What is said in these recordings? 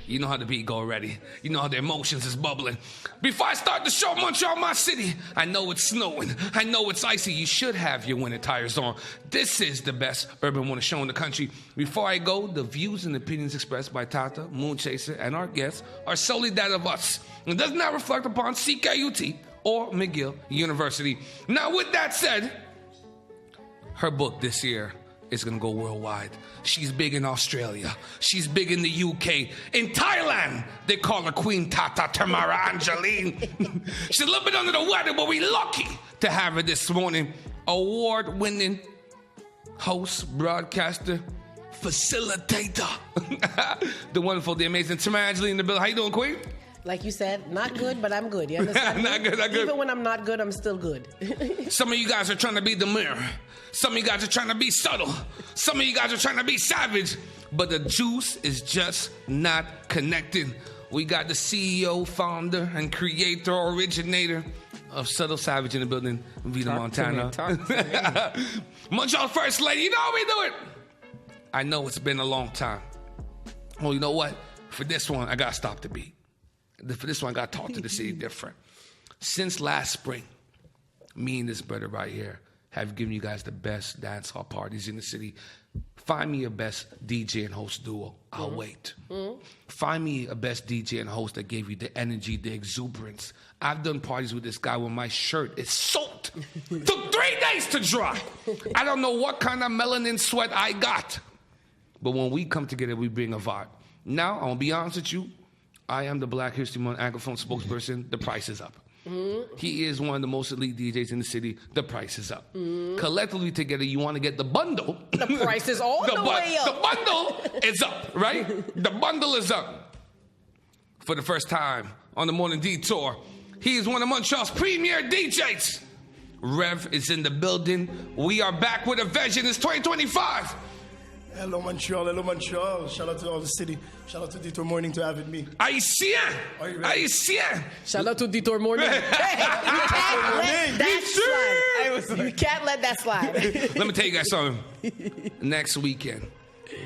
You know how the beat go already. You know how the emotions is bubbling. Before I start the show, Montreal, my city, I know it's snowing. I know it's icy. You should have your winter tires on. This is the best urban winter show in the country. Before I go, the views and opinions expressed by Tata, Moonchaser, and our guests are solely that of us. It does not reflect upon CKUT or McGill University. Now, with that said, her book this year is going to go worldwide. She's big in Australia. She's big in the UK. In Thailand, they call her Queen Tata Tamara Angeline. She's a little bit under the weather, but we're lucky to have her this morning. Award-winning host, broadcaster, facilitator. The wonderful, the amazing Tamara Angeline in the building. How you doing, Queen? Like you said, not good, but I'm good. You understand? Not good, not good. Even when I'm not good, I'm still good. Some of you guys are trying to be the mirror. Some of you guys are trying to be subtle. Some of you guys are trying to be savage. But the juice is just not connecting. We got the CEO, founder, and creator, originator of Subtle Savage in the building, Vita Montana. Montreal First Lady, you know how we do it. I know it's been a long time. Well, you know what? For this one, I got to stop the beat. For this one, I got to talk to the city different. Since last spring, me and this brother right here have given you guys the best dance hall parties in the city. Find me a best DJ and host duo. I'll wait. Find me a best DJ and host that gave you the energy, the exuberance. I've done parties with this guy where my shirt is soaked. Took 3 days to dry. I don't know what kind of melanin sweat I got. But when we come together, we bring a vibe. Now, I'm going to be honest with you. I am the Black History Month Anglophone spokesperson. The price is up. He is one of the most elite DJs in the city. The price is up. Collectively together, you want to get the bundle. The price is all the way up. The bundle is up, right? The bundle is up. For the first time on the Morning Detour, he is one of Montreal's premier DJs. Rev is in the building. We are back with a vengeance. It's 2025. Hello Montreal, hello Montreal. Shout out to all the city. Shout out to Detour Morning to having me. Haïtien! Haïtien! Shout out to Detour Morning. You can't let that slide. Let me tell you guys something. Next weekend,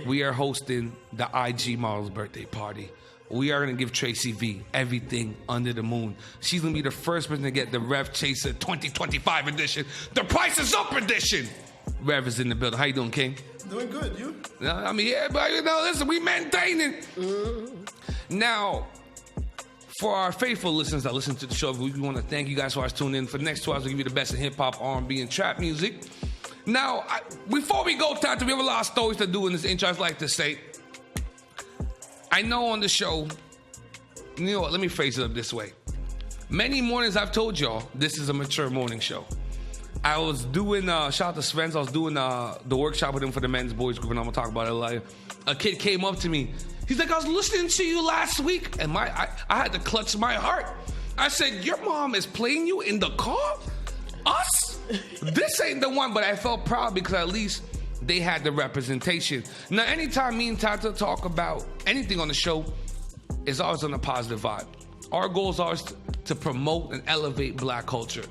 we are hosting the IG Model's birthday party. We are going to give Tracy V everything under the moon. She's going to be the first person to get the Rev Chaser 2025 edition. The Price is Up edition. Rev is in the building. How you doing, King? Doing good, you? I mean, yeah, but you know, listen, we maintaining. Now, for our faithful listeners that listen to the show, we want to thank you guys for tuning in. For the next 2 hours, we'll give you the best in hip-hop, R&B, and trap music. Now, before we go, Tata, we have a lot of stories to do in this intro. I'd like to say, I know on the show, you know what, let me phrase it up this way. Many mornings I've told y'all, this is a mature morning show. I was doing, shout out to Sven's, I was doing the workshop with him for the men's boys group, and I'm going to talk about it later. A kid came up to me. He's like, I was listening to you last week, and I had to clutch my heart. I said, your mom is playing you in the car? Us? This ain't the one, but I felt proud because at least they had the representation. Now, anytime me and Tata talk about anything on the show, it's always on a positive vibe. Our goal is always to promote and elevate Black culture.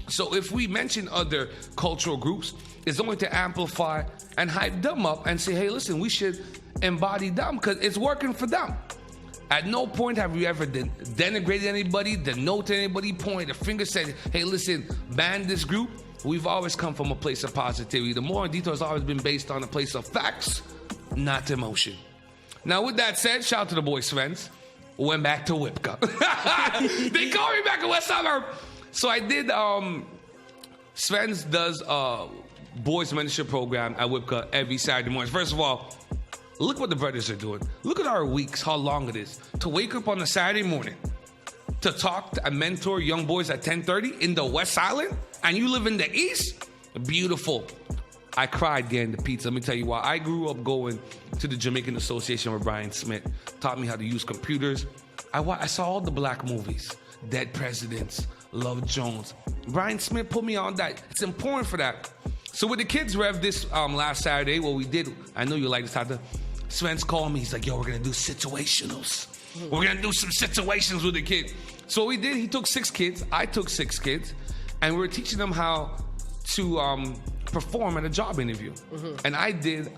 So if we mention other cultural groups, it's only to amplify and hype them up and say, hey, listen, we should embody them because it's working for them. At no point have we ever denigrated anybody, denoted anybody, pointed a finger, said, hey, listen, ban this group. We've always come from a place of positivity. The More Detour has always been based on a place of facts, not emotion. Now, with that said, shout out to the boys' friends. Went back to Whipka. They call me back in West Suburb. So I did, Sven's does a boys mentorship program at Whipka every Saturday morning. First of all, look what the brothers are doing. Look at our weeks, how long it is. To wake up on a Saturday morning, to talk and mentor young boys at 10:30 in the West Island, and you live in the East? Beautiful. I cried getting the pizza. Let me tell you why. I grew up going to the Jamaican Association with Brian Smith. Taught me how to use computers. I saw all the Black movies. Dead Presidents, Love Jones. Brian Smith put me on that. It's important for that. So with the kids, Rev, this last Saturday, what we did, I know you like this, Tata. Sven's called me. He's like, yo, we're going to do situationals. We're going to do some situations with the kid. So what we did, he took 6 kids. I took 6 kids. And we were teaching them how to perform at a job interview. And I did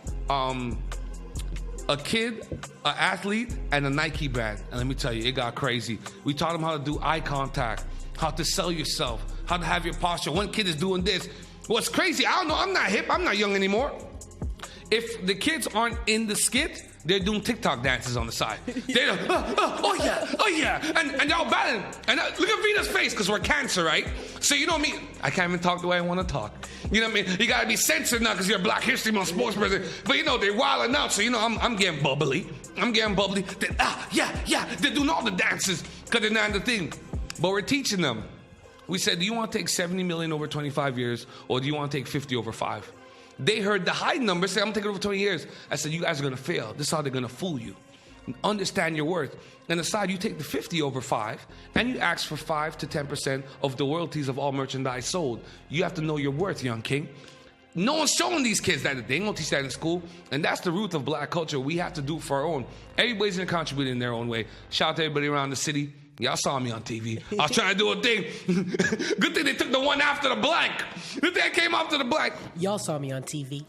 a kid, an athlete, and a Nike brand. And let me tell you, it got crazy. We taught them how to do eye contact, how to sell yourself, how to have your posture. One kid is doing this. What's crazy, I don't know, I'm not hip, I'm not young anymore. If the kids aren't in the skit, they're doing TikTok dances on the side. They're oh yeah, and y'all battling. And look at Vita's face, because we're Cancer, right? So you know me, I can't even talk the way I want to talk. You know what I mean? You gotta be censored now because you're a Black History Month spokesperson. But you know, they're wilding out, so you know, I'm getting bubbly. They're, they're doing all the dances because they're not in the thing. But we're teaching them. We said, do you want to take 70 million over 25 years, or do you want to take 50 over 5? They heard the high number, say, I'm taking over 20 years. I said, you guys are going to fail. This is how they're going to fool you. Understand your worth. And aside, you take the 50 over 5, and you ask for 5 to 10% of the royalties of all merchandise sold. You have to know your worth, young king. No one's showing these kids that. They don't teach that in school. And that's the root of Black culture. We have to do it for our own. Everybody's going to contribute in their own way. Shout out to everybody around the city. Y'all saw me on TV. I was trying to do a thing. Good thing they took the one after the blank. Good thing I came after the blank. Y'all saw me on TV.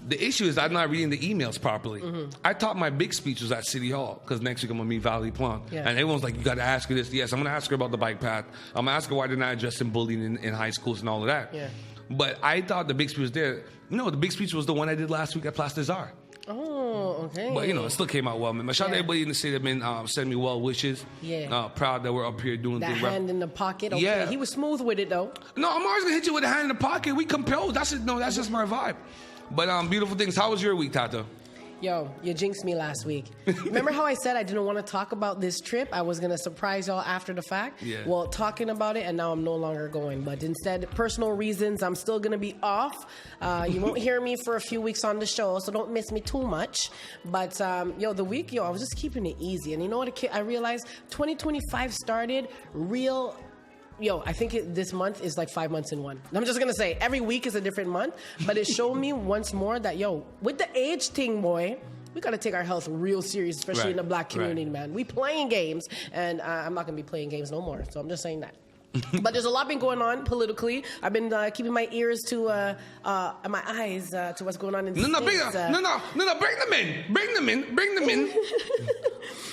The issue is I'm not reading the emails properly. I thought my big speech was at City Hall, because next week I'm going to meet Valerie Plante. Yeah. And everyone's like, you got to ask her this. Yes, I'm going to ask her about the bike path. I'm going to ask her why they're not addressing bullying in high schools and all of that. Yeah. But I thought the big speech was there. No, the big speech was the one I did last week at Place des Arts. Oh, okay. But, you know, it still came out well, man. Shout out to everybody in the city that been sending me well wishes. Yeah. Proud that we're up here doing that hand in the pocket. Okay. Yeah. He was smooth with it, though. No, I'm always going to hit you with a hand in the pocket. We compelled. That's just my vibe. But beautiful things. How was your week, Tata? Yo, you jinxed me last week. Remember how I said I didn't want to talk about this trip? I was going to surprise y'all after the fact. Yeah. Well, talking about it, and now I'm no longer going. But instead, personal reasons, I'm still going to be off. You won't hear me for a few weeks on the show, so don't miss me too much. But, the week, I was just keeping it easy. And you know what I realized? 2025 started real... I think this month is like 5 months in one. I'm just going to say, every week is a different month, but it showed me once more that, with the age thing, boy, we got to take our health real serious, especially in the Black community, man. We playing games, and I'm not going to be playing games no more, so I'm just saying that. But there's a lot been going on politically. I've been keeping my ears to, and my eyes to what's going on in the States. Bring them in.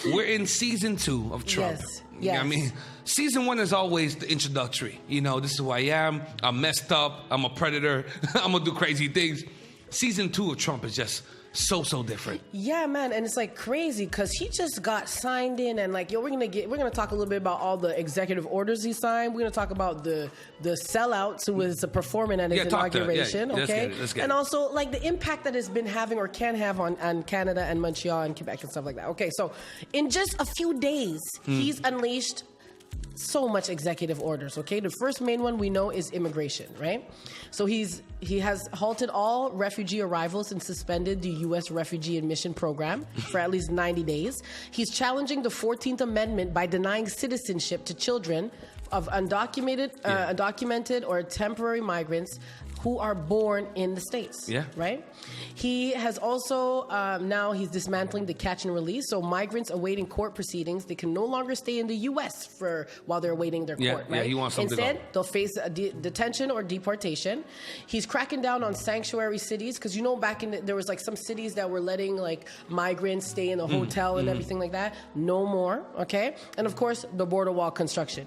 We're in season 2 of Trump. Yes. You know what I mean? Season 1 is always the introductory. This is who I am. I'm messed up. I'm a predator. I'm going to do crazy things. Season 2 of Trump is just so different. Yeah, man, and it's like crazy because he just got signed in, and like, we're gonna talk a little bit about all the executive orders he signed. We're gonna talk about the sellouts who was performing at his inauguration. Okay, let's get it. Also like the impact that it's been having or can have on Canada and Montreal and Quebec and stuff like that. Okay, so in just a few days, he's unleashed so much executive orders, okay? The first main one we know is immigration, right? So he has halted all refugee arrivals and suspended the U.S. refugee admission program for at least 90 days. He's challenging the 14th Amendment by denying citizenship to children of undocumented or temporary migrants who are born in the States, right? He has also, now he's dismantling the catch and release. So migrants awaiting court proceedings, they can no longer stay in the U.S. while they're awaiting their court, right? Yeah, he wants something. Instead, they'll face detention or deportation. He's cracking down on sanctuary cities, because back in there was like some cities that were letting like migrants stay in a hotel and everything like that. No more, okay? And of course, the border wall construction.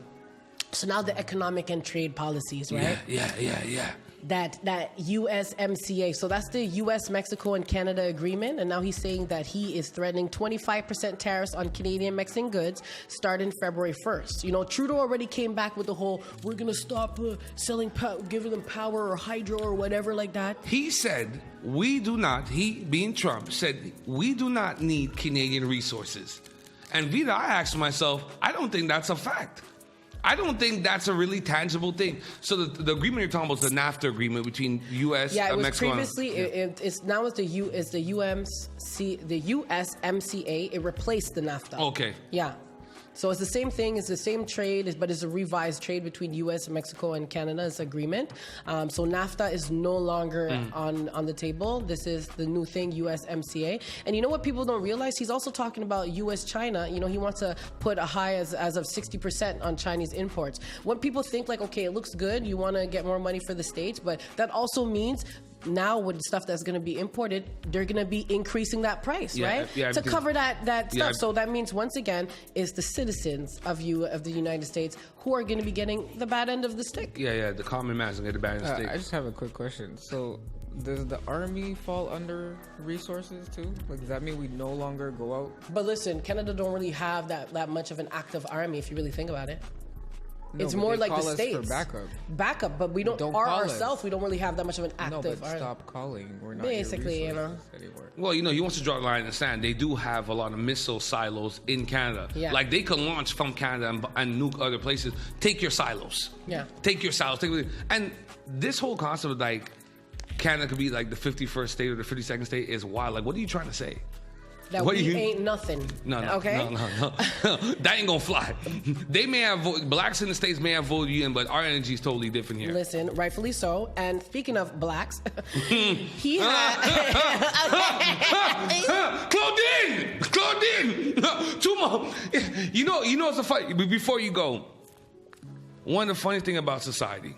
So now the economic and trade policies, right? Yeah. That USMCA. So that's the US, Mexico, and Canada agreement. And now he's saying that he is threatening 25% tariffs on Canadian Mexican goods starting February 1st. Trudeau already came back with the whole, we're going to stop giving them power or hydro or whatever like that. He said, he being Trump, said, we do not need Canadian resources. And Vita, I asked myself, I don't think that's a fact. I don't think that's a really tangible thing. So the agreement you're talking about is the NAFTA agreement between U.S. and Mexico. Yeah, it was previously. It's now the USMCA. It replaced the NAFTA. Okay. Yeah. So it's the same thing. It's the same trade, but it's a revised trade between U.S., Mexico, and Canada's agreement. So NAFTA is no longer on the table. This is the new thing, USMCA. And you know what people don't realize? He's also talking about U.S.-China. He wants to put a high as of 60% on Chinese imports. When people think like, okay, it looks good, you want to get more money for the States, but that also means now with stuff that's going to be imported, they're going to be increasing that price, right? Yeah, to cover that stuff. So that means, once again, it's the citizens of the United States who are going to be getting the bad end of the stick. Yeah, the common man's going to get the bad end of the stick. I just have a quick question. So, does the army fall under resources too? Like, does that mean we no longer go out? But listen, Canada don't really have that much of an active army if you really think about it. No, it's more like the call us States. For backup, but we don't ourselves. We don't really have that much of an active army. Stop calling. We're not basically, anymore. Well, he wants to draw the line in the sand. They do have a lot of missile silos in Canada. Yeah. Like, they can launch from Canada and nuke other places. Take your silos. Yeah. Take your silos. And this whole concept of, like, Canada could be like the 51st state or the 52nd state is wild. Like, what are you trying to say? That ain't nothing. No. Okay? No. That ain't gonna fly. They may have blacks in the States may have voted you in, but our energy is totally different here. Listen, rightfully so. And speaking of blacks, he had Claudine. Two more. You know it's a fight. Before you go, one of the funny thing about society.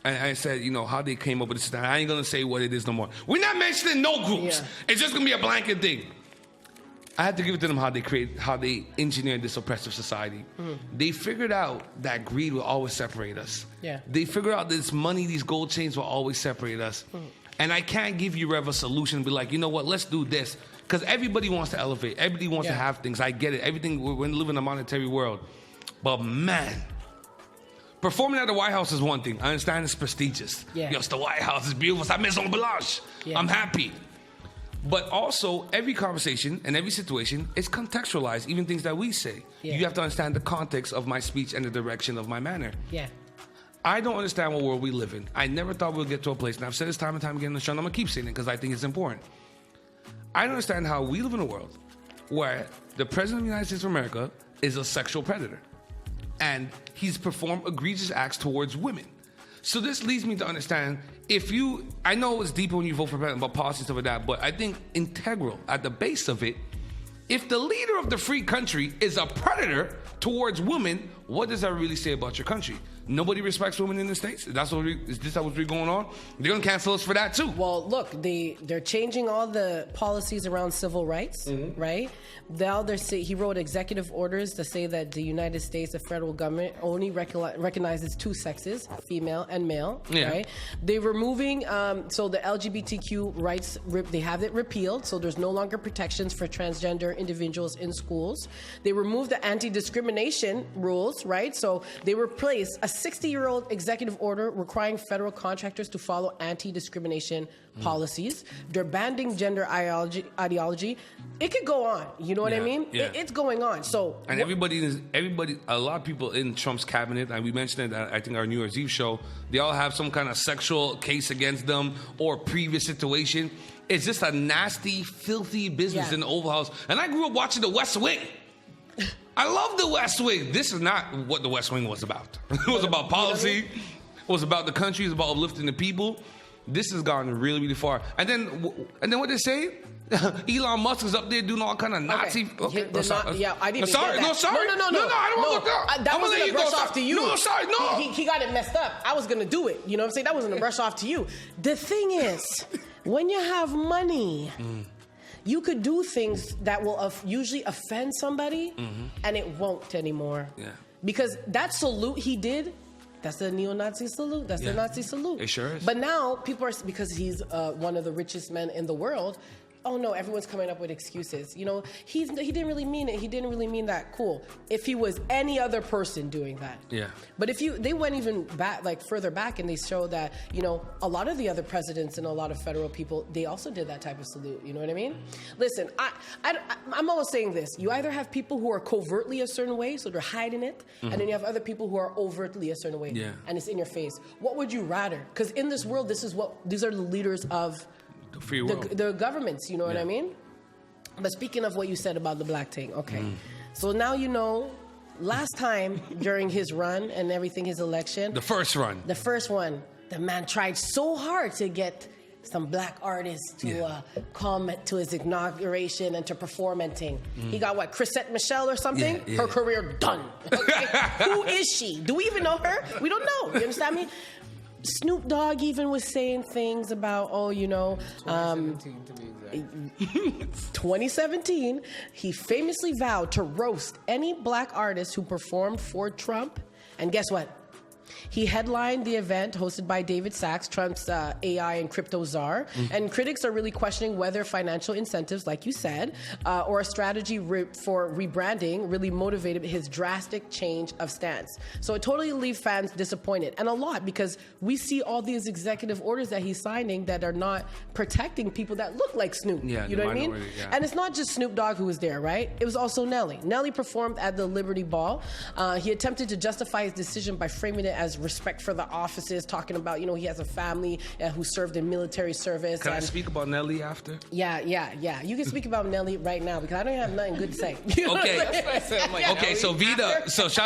And I said, how they came up with this. I ain't gonna say what it is no more. We're not mentioning no groups. Yeah. It's just gonna be a blanket thing. I had to give it to them how they engineered this oppressive society. They figured out that greed will always separate us. Yeah. They figured out that this money, these gold chains will always separate us. And I can't give you a solution and be like, you know what, let's do this. Because everybody wants to elevate. Everybody wants to have things. I get it. Everything, we're living in a monetary world. But man, performing at the White House is one thing. I understand it's prestigious. Yeah. It's the White House. It's beautiful. It's la Maison Blanche. Yeah. I'm happy. But also, every conversation and every situation is contextualized, even things that we say. Yeah. You have to understand the context of my speech and the direction of my manner. Yeah. I don't understand what world we live in. I never thought we'd get to a place, and I've said this time and time again in the show, and I'm going to keep saying it because I think it's important. I don't understand how we live in a world where the President of the United States of America is a sexual predator. And he's performed egregious acts towards women. So this leads me to understand, I know it's deeper when you vote for president about policy and stuff like that, but I think integral at the base of it, if the leader of the free country is a predator towards women, what does that really say about your country? Nobody respects women in the States? Is this what's really going on? They're going to cancel us for that too. Well, look, they're changing all the policies around civil rights, right? Now he wrote executive orders to say that the United States, the federal government, only recognizes two sexes, female and male, right? They're removing, so the LGBTQ rights, they have it repealed, so there's no longer protections for transgender individuals in schools. They removed the anti-discrimination rules, right? So they replaced a 60-year-old executive order requiring federal contractors to follow anti-discrimination policies. They're banning gender ideology. It could go on. You know what I mean? Yeah. It's going on. So, and everybody, a lot of people in Trump's cabinet, and we mentioned it, I think our New Year's Eve show, they all have some kind of sexual case against them or previous situation. It's just a nasty, filthy business in the Oval House. And I grew up watching The West Wing. I love The West Wing. This is not what The West Wing was about. It was about policy. It was about the country. It was about uplifting the people. This has gone really, really far. And then what they say? Elon Musk is up there doing all kind of Nazi. Okay. I didn't No, get that. No, sorry. No, I don't want to look up. That wasn't a brush off to you. No, sorry, no. He got it messed up. I was going to do it. You know what I'm saying? That wasn't a brush off to you. The thing is, when you have money, you could do things that will usually offend somebody, and it won't anymore. Yeah. Because that salute he did, that's the neo-Nazi salute. That's the Nazi salute. It sure is. But now people are, because he's one of the richest men in the world, oh no, everyone's coming up with excuses. You know, he didn't really mean it. He didn't really mean that. Cool. If he was any other person doing that. Yeah. But they went even back, like further back, and they showed that, you know, a lot of the other presidents and a lot of federal people, they also did that type of salute. You know what I mean? Listen, I'm always saying this. You either have people who are covertly a certain way, so they're hiding it, and then you have other people who are overtly a certain way, and it's in your face. What would you rather? Because in this world, these are the leaders of the free world. The governments, you know what I mean? But speaking of what you said about the black thing, okay. So now you know, last time during his run and everything, his election. The first one, the man tried so hard to get some black artists to come to his inauguration and to perform and thing. He got what, Chrisette Michele or something? Her career done. Okay? Who is she? Do we even know her? We don't know. You understand me? Snoop Dogg even was saying things about, 2017 to be exact. 2017, he famously vowed to roast any black artist who performed for Trump. And guess what? He headlined the event hosted by David Sachs, Trump's AI and crypto czar. And critics are really questioning whether financial incentives, like you said, or a strategy for rebranding really motivated his drastic change of stance. So it totally leaves fans disappointed. And a lot, because we see all these executive orders that he's signing that are not protecting people that look like Snoop. Yeah, you know what I mean? yeah. And it's not just Snoop Dogg who was there, right? It was also Nelly. Nelly performed at the Liberty Ball. He attempted to justify his decision by framing it as respect for the offices, talking about, he has a family who served in military service. Can I speak about Nelly after? Yeah. You can speak about Nelly right now because I don't have nothing good to say. Okay, so Vida, shout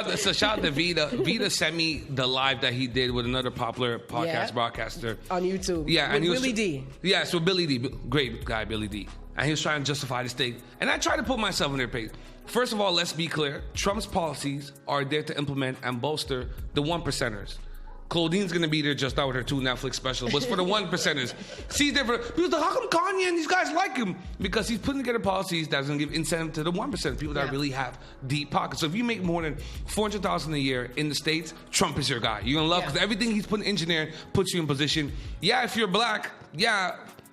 out to Vida. Vida sent me the live that he did with another popular podcast broadcaster. On YouTube. Yeah, with Billy D. Yeah, so Billy D, great guy, Billy D. And he was trying to justify this thing. And I tried to put myself in their place. First of all, let's be clear. Trump's policies are there to implement and bolster the one percenters. Claudine's gonna be there just now with her 2 Netflix specials, but it's for the one percenters. See, different. People say, how come Kanye and these guys like him? Because he's putting together policies that's gonna give incentive to the 1%, people that really have deep pockets. So if you make more than $400,000 a year in the States, Trump is your guy. You're gonna love because everything he's putting engineering puts you in position. Yeah, if you're black,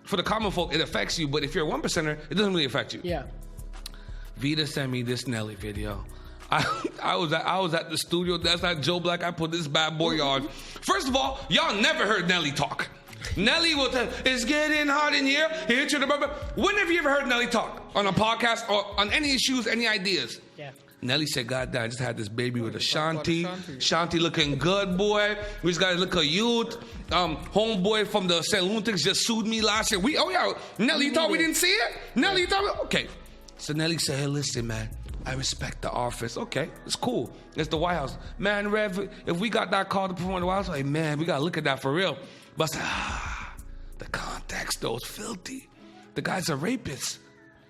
for the common folk, it affects you, but if you're a 1%er, it doesn't really affect you. Yeah. Vida sent me this Nelly video. I was at the studio. That's not Joe Black. I put this bad boy on. First of all, y'all never heard Nelly talk. Nelly will tell, it's getting hot in here. Here to the brother. When have you ever heard Nelly talk? On a podcast or on any issues, any ideas? Yeah. Nelly said, God damn, I just had this baby with Ashanti. Ashanti looking good, boy. We just got to look a youth. Homeboy from the St. Lunatics just sued me last year. Nelly, you thought we didn't see it? Nelly, you thought okay. So Nelly said, hey, listen, man. I respect the office. Okay, it's cool. It's the White House. Man, Rev, if we got that call to perform in the White House, like, man, we got to look at that for real. But I said, the context, though, is filthy. The guy's a rapist.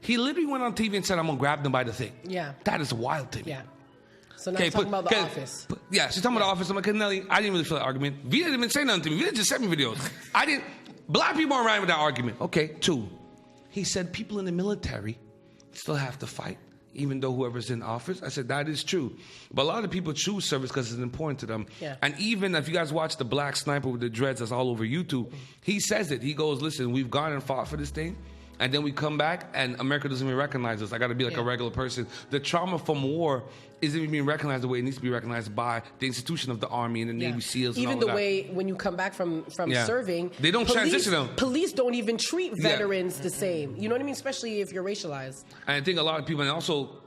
He literally went on TV and said, I'm going to grab them by the thing. Yeah. That is wild to me. Yeah. So now talking about the office. Yeah, she's talking about the office. I'm like, Nelly, I didn't really feel that argument. Vida didn't even say nothing to me. Vida just sent me videos. Black people aren't riding with that argument. Okay, 2. He said people in the military still have to fight, even though whoever's in office. I said, that is true. But a lot of people choose service because it's important to them. Yeah. And even if you guys watch the black sniper with the dreads that's all over YouTube, he says it. He goes, listen, we've gone and fought for this thing, and then we come back, and America doesn't even recognize us. I got to be like a regular person. The trauma from war isn't even being recognized the way it needs to be recognized by the institution of the Army and the Navy SEALs. Even and all the that. way when you come back from serving, they don't transition them. Police don't even treat veterans the same. You know what I mean? Especially if you're racialized. And I think a lot of people, and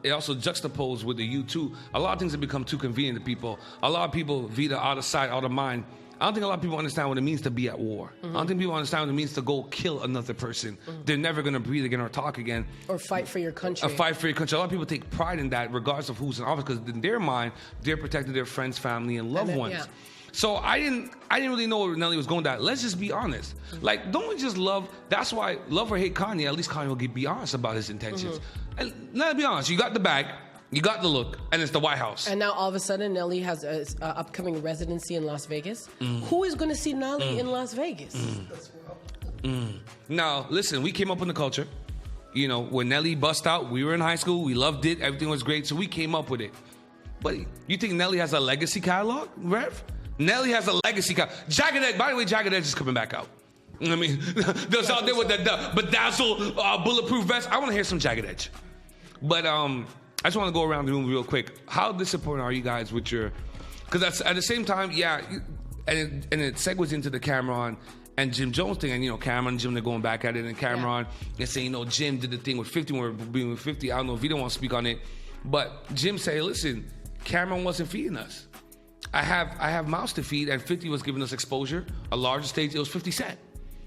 it also juxtaposed with the U2. A lot of things have become too convenient to people. A lot of people, Vida, out of sight, out of mind. I don't think a lot of people understand what it means to be at war. I don't think people understand what it means to go kill another person. They're never going to breathe again or talk again. Or fight for your country. Or fight for your country. A lot of people take pride in that regardless of who's in office because in their mind, they're protecting their friends, family, and loved ones. Yeah. So I didn't really know where Nelly was going with that. Let's just be honest. Like, don't we just love, that's why, love or hate Kanye, at least Kanye will be honest about his intentions. And let's be honest, you got the bag. You got the look, and it's the White House. And now all of a sudden, Nelly has an upcoming residency in Las Vegas. Who is going to see Nelly in Las Vegas? Now, listen, we came up in the culture. You know, when Nelly bust out, we were in high school. We loved it. Everything was great, so we came up with it. But you think Nelly has a legacy catalog, Rev? Nelly has a legacy catalog. Jagged Edge, by the way, Jagged Edge is coming back out. I mean, those out there with the bedazzled bulletproof vest. I want to hear some Jagged Edge. But I just want to go around the room real quick. How disappointed are you guys with your... Because at the same time, and it segues into the Cameron and Jim Jones thing. And, you know, Cameron and Jim, they're going back at it. And Cameron, they're saying, you know, Jim did the thing with 50 when we were being with 50. I don't know if you don't want to speak on it. But Jim said, listen, Cameron wasn't feeding us. I have mouths to feed, and 50 was giving us exposure. A larger stage, it was 50 Cent.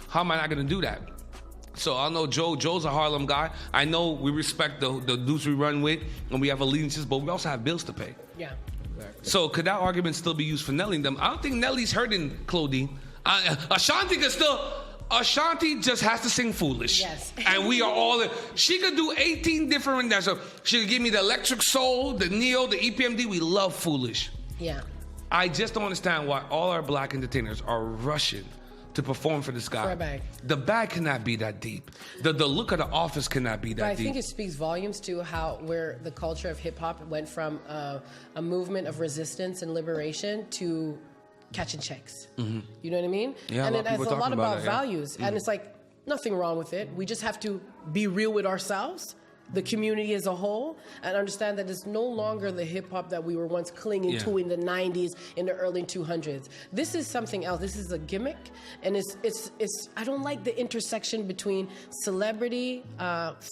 How am I not going to do that? So I know Joe's a Harlem guy. I know we respect the dudes we run with, and we have allegiances, but we also have bills to pay. Yeah. Exactly. So could that argument still be used for Nelly and them? I don't think Nelly's hurting Claudine. Ashanti just has to sing Foolish. Yes. And we are all in. She could do 18 different renditions. So she could give me the electric soul, the neo, the EPMD. We love Foolish. Yeah. I just don't understand why all our black entertainers are rushing to perform for this guy. For a bag. The bag cannot be that deep. The look of the office cannot be that But I deep. think it speaks volumes to where the culture of hip hop went from a movement of resistance and liberation to catching checks. You know what I mean? Yeah, and a lot it of has people a lot talking about about it, yeah. values. And it's like nothing wrong with it. We just have to be real with ourselves, the community as a whole, and understand that it's no longer the hip hop that we were once clinging to in the 90s, in the early 200s. This is something else. This is a gimmick, and it's I don't like the intersection between celebrity,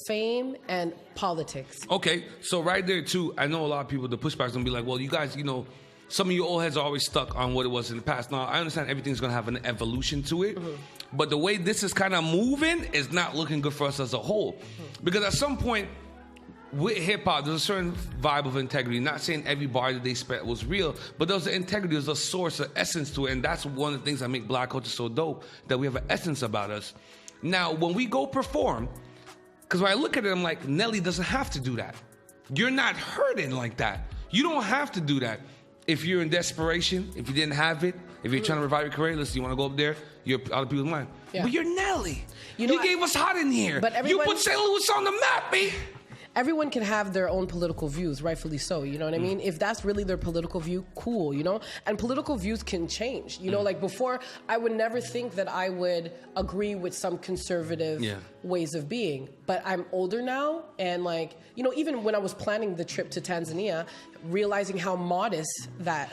fame, and politics. Okay, so right there too, I know a lot of people, the pushback's gonna be like, well, you guys, some of you old heads are always stuck on what it was in the past. Now, I understand everything's gonna have an evolution to it, but the way this is kind of moving is not looking good for us as a whole. Because at some point, with hip hop, there's a certain vibe of integrity. Not saying every bar that they spent was real, but there's an integrity, there's a source, an essence to it, and that's one of the things that make black culture so dope, that we have an essence about us. Now, when we go perform, because when I look at it, I'm like, Nelly doesn't have to do that. You're not hurting like that. You don't have to do that. If you're in desperation, if you didn't have it, if you're trying to revive your career, listen, you want to go up there, you're out of people's mind. Yeah. But you're Nelly. You know, You gave us hot in here. But You everyone- put St. Louis on the map, B. Everyone can have their own political views, rightfully so, you know what I mean? If that's really their political view, cool, And political views can change, like before, I would never think that I would agree with some conservative ways of being. But I'm older now, and even when I was planning the trip to Tanzania, realizing how modest that,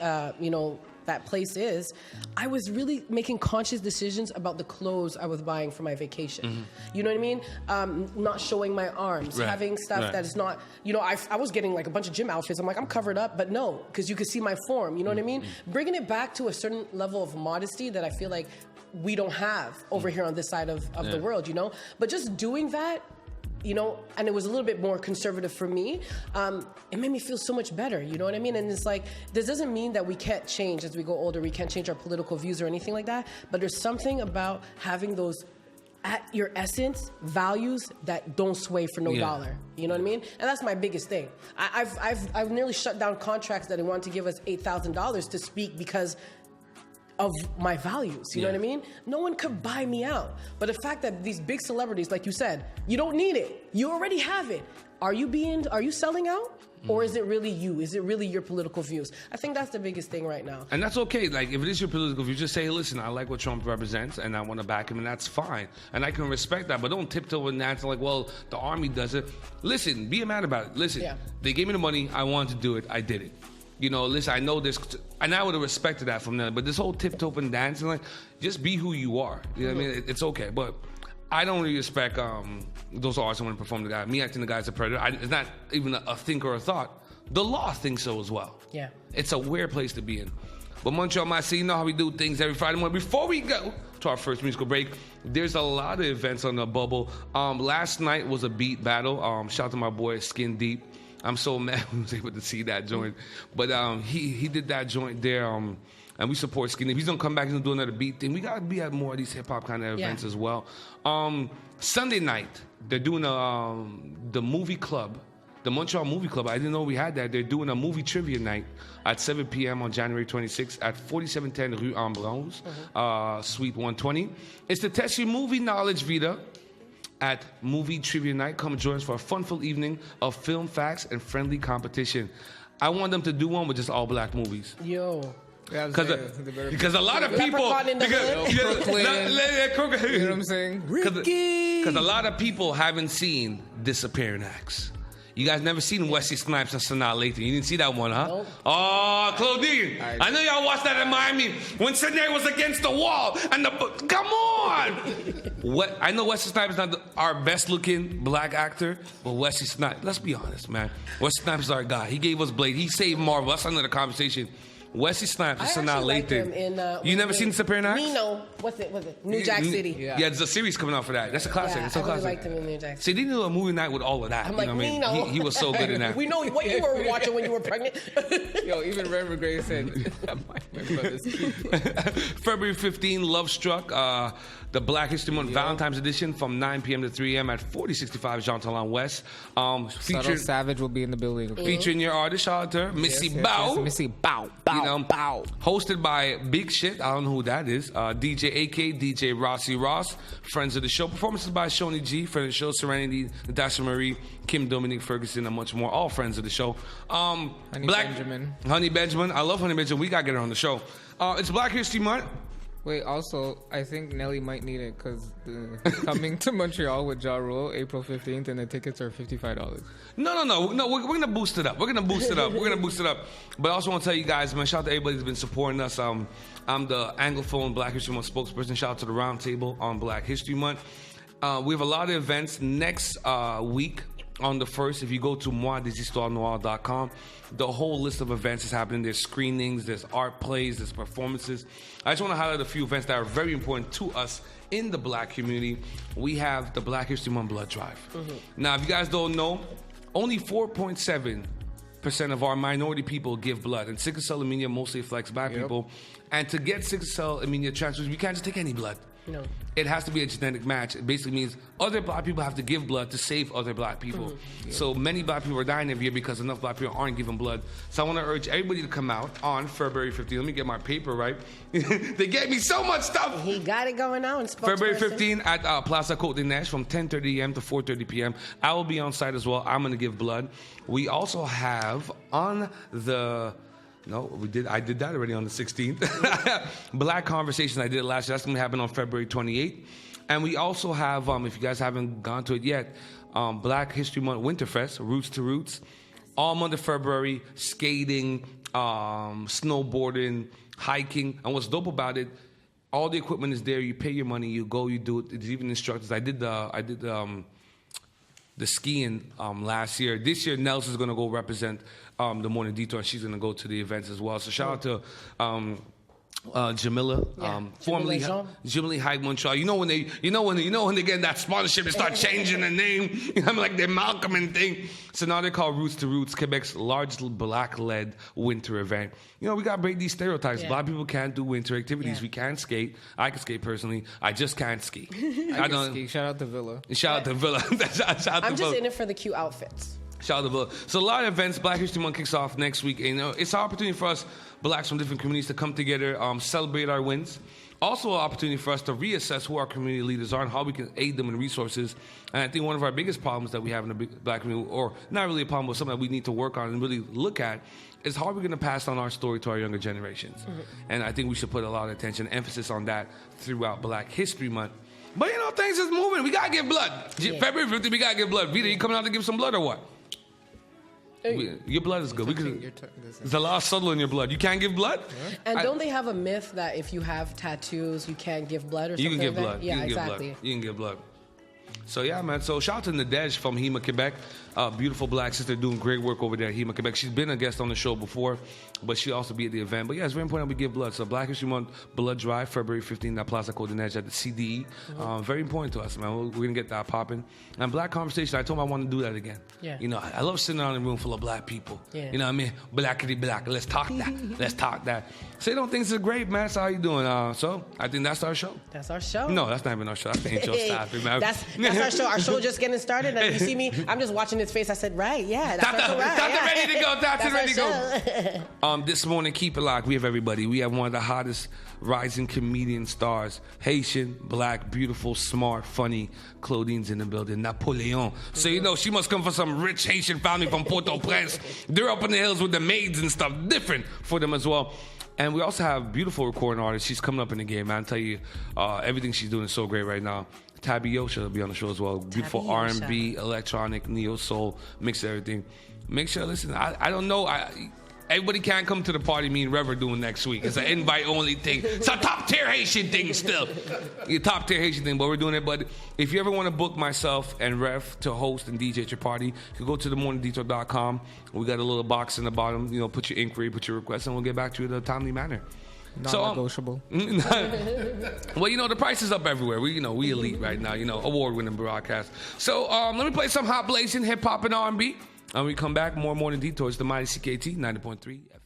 that place is, I was really making conscious decisions about the clothes I was buying for my vacation. You know what I mean? Not showing my arms, having stuff that is not, I was getting like a bunch of gym outfits. I'm like, I'm covered up, but no, because you can see my form. You know what I mean? Bringing it back to a certain level of modesty that I feel like we don't have over here on this side of the world, But just doing that, and it was a little bit more conservative for me, it made me feel so much better, you know what I mean? And it's like, this doesn't mean that we can't change as we go older, we can't change our political views or anything like that, but there's something about having those, at your essence, values that don't sway for no dollar, you know what I mean? And that's my biggest thing. I've nearly shut down contracts that they wanted to give us $8,000 to speak because of my values, you know what I mean? No one could buy me out. But the fact that these big celebrities, like you said, you don't need it. You already have it. Are you selling out? Or is it really you? Is it really your political views? I think that's the biggest thing right now. And that's okay. Like, if it is your political view, just say, listen, I like what Trump represents, and I want to back him, and that's fine. And I can respect that, but don't tiptoe and act like, well, the army does it. Listen, be a man about it. Listen, they gave me the money. I wanted to do it. I did it. Listen, I know this, and I would have respected that from them, but this whole tiptoe and dancing, just be who you are. You know what I mean? It's okay, but I don't really respect those artists who want to perform the guy. Me acting the guy's a predator, it's not even a think or a thought. The law thinks so as well. Yeah. It's a weird place to be in. But Montreal, you know how we do things every Friday morning. Before we go to our first musical break, there's a lot of events on the bubble. Last night was a beat battle. Shout out to my boy Skin Deep. I'm so mad we was able to see that joint. But he did that joint there, and we support Skinny. He's going to come back and do another beat thing. We got to be at more of these hip-hop kind of events as well. Sunday night, they're doing the movie club, the Montreal Movie Club. I didn't know we had that. They're doing a movie trivia night at 7 p.m. on January 26th at 4710 Rue Ambrose, Suite 120. It's to test your movie knowledge, Vita. At Movie Trivia Night, come join us for a fun-filled evening of film facts and friendly competition. I want them to do one with just all black movies. Yo. Because a lot of people, you know what I'm saying? Because a lot of people haven't seen Disappearing Acts. You guys never seen Wesley Snipes and Sanaa Lathan. You didn't see that one, huh? Nope. Oh, Claudine. I know y'all watched that in Miami when Sanaa was against the wall. Come on. I know Wesley Snipes is not our best-looking black actor, but Wesley Snipes, let's be honest, man. Wesley Snipes is our guy. He gave us Blade. He saved Marvel. That's another conversation. Wesley Snipes and Sanaa Lathan. You never seen Disappearing Acts? Nino. What's it? New Jack City. Yeah, there's a series coming out for that. That's a classic. Yeah, it's a classic. I really liked him in New Jack See, they did a movie night with all of that. I'm like, Nino. He was so good in that. We know what you were watching when you were pregnant. Yo, even Reverend Gray said, February 15, Love Struck, the Black History Month Valentine's Edition from 9 p.m. to 3 a.m. at 4065 Jean Talon West. Subtle Savage will be in the building. Featuring your artist, shout out to her, Missy Bow. Missy Bow. You Hosted by Big Shit. I don't know who that is. DJ AK, DJ Rossi Ross. Friends of the show. Performances by Shoni G. Friend of the show. Serenity, Natasha Marie, Kim Dominique Ferguson, and much more. All friends of the show. Honey Benjamin. I love Honey Benjamin. We got to get her on the show. It's Black History Month. Wait, also, I think Nelly might need it because coming to Montreal with Ja Rule, April 15th, and the tickets are $55. No. We're going to boost it up. We're going to boost it up. But I also want to tell you guys, man, shout out to everybody who's been supporting us. I'm the Anglophone Black History Month spokesperson. Shout out to the Round Table on Black History Month. We have a lot of events next week. On the 1st, if you go to moideshistoirenoir.com, the whole list of events is happening. There's screenings, there's art plays, there's performances. I just want to highlight a few events that are very important to us in the Black community. We have the Black History Month Blood Drive. Now, if you guys don't know, only 4.7% of our minority people give blood, and sickle cell anemia mostly affects Black people. And to get sickle cell anemia transfusions, you can't just take any blood. No. It has to be a genetic match. It basically means other Black people have to give blood to save other Black people. So many Black people are dying every year because enough Black people aren't giving blood. So I want to urge everybody to come out on February 15th. Let me get my paper right. They gave me so much stuff. He got it going on. February 15th at Plaza Côte des Neiges from 10:30 a.m. to 4:30 p.m. I will be on site as well. I'm going to give blood. We also have on the... No, I did that already on the 16th. Black Conversation, I did it last year. That's going to happen on February 28th. And we also have, if you guys haven't gone to it yet, Black History Month Winterfest, Roots to Roots. All month of February, skating, snowboarding, hiking. And what's dope about it, all the equipment is there. You pay your money, you go, you do it. There's even instructors. I did the skiing last year. This year, Nelson's going to go represent the Morning Detour, and she's going to go to the events as well. So shout out to Jamila, formerly Jamila Hike Montreal. You know when they get that sponsorship, they start changing the name. I'm like they're Malcolm and thing. So now they're called Roots to Roots, Quebec's largest Black-led winter event. You know, we got to break these stereotypes. A lot of people can't do winter activities. We can't skate. I can skate personally. I just can't ski. I don't ski. Shout out to Villa. Shout out to Villa. I'm just in it for the cute outfits. Shout out to Villa. So a lot of events. Black History Month kicks off next week. And, it's an opportunity for us, Blacks from different communities, to come together, celebrate our wins. Also an opportunity for us to reassess who our community leaders are and how we can aid them in resources. And I think one of our biggest problems that we have in the Black community, or not really a problem, but something that we need to work on and really look at, is how are we going to pass on our story to our younger generations. And I think we should put a lot of attention, emphasis on that throughout Black History Month. But, things is moving. We got to give blood. February 15th, we got to give blood. Vita, you coming out to give some blood or what? Your blood is good. There's a lot of subtle in your blood. You can't give blood? And don't they have a myth that if you have tattoos, you can't give blood or something? You can give like blood. That? Yeah, exactly. You can give blood. So, yeah, man. So, shout out to Nadej from Hema, Quebec. Beautiful Black sister doing great work over there at Hema, Quebec. She's been a guest on the show before, but she'll also be at the event. But, yeah, it's very important that we give blood. So, Black History Month Blood Drive, February 15th at Plaza Côte des Neiges at the CDE. Very important to us, man. We're going to get that popping. And Black Conversation, I told him I want to do that again. Yeah. I love sitting around in a room full of Black people. Yeah. You know what I mean? Blackity black. Let's talk that. Let's talk that. So, things are great, man. So, how you doing? So, I think that's our show. That's our show. No, that's not even our show. That's the intro staff, man. That's our show. Our show just getting started. And you see me, I'm just watching his face. I said, right, yeah. That's our show, right. Tata ready to go. Tata ready to go. This morning, keep it locked. We have everybody. We have one of the hottest rising comedian stars. Haitian, Black, beautiful, smart, funny. Claudine's in the building. Napoleon. So, she must come from some rich Haitian family from Port-au-Prince. They're up in the hills with the maids and stuff. Different for them as well. And we also have beautiful recording artist. She's coming up in the game, man. I tell you, everything she's doing is so great right now. Tabby Yosha will be on the show as well. Beautiful R&B, electronic, neo soul, mix everything. Make sure, listen, I don't know. Everybody can't come to the party me and Rev are doing next week. It's an invite-only thing. It's a top-tier Haitian thing still. A top-tier Haitian thing, but we're doing it. But if you ever want to book myself and Rev to host and DJ at your party, you can go to themorningdetour.com. We got a little box in the bottom. Put your inquiry, put your request, and we'll get back to you in a timely manner. Non-negotiable. Well, the price is up everywhere. We elite right now. Award-winning broadcast. So let me play some hot blazing hip hop and R&B. And we come back, more Morning Detours, the Mighty CKT 90.3 FM.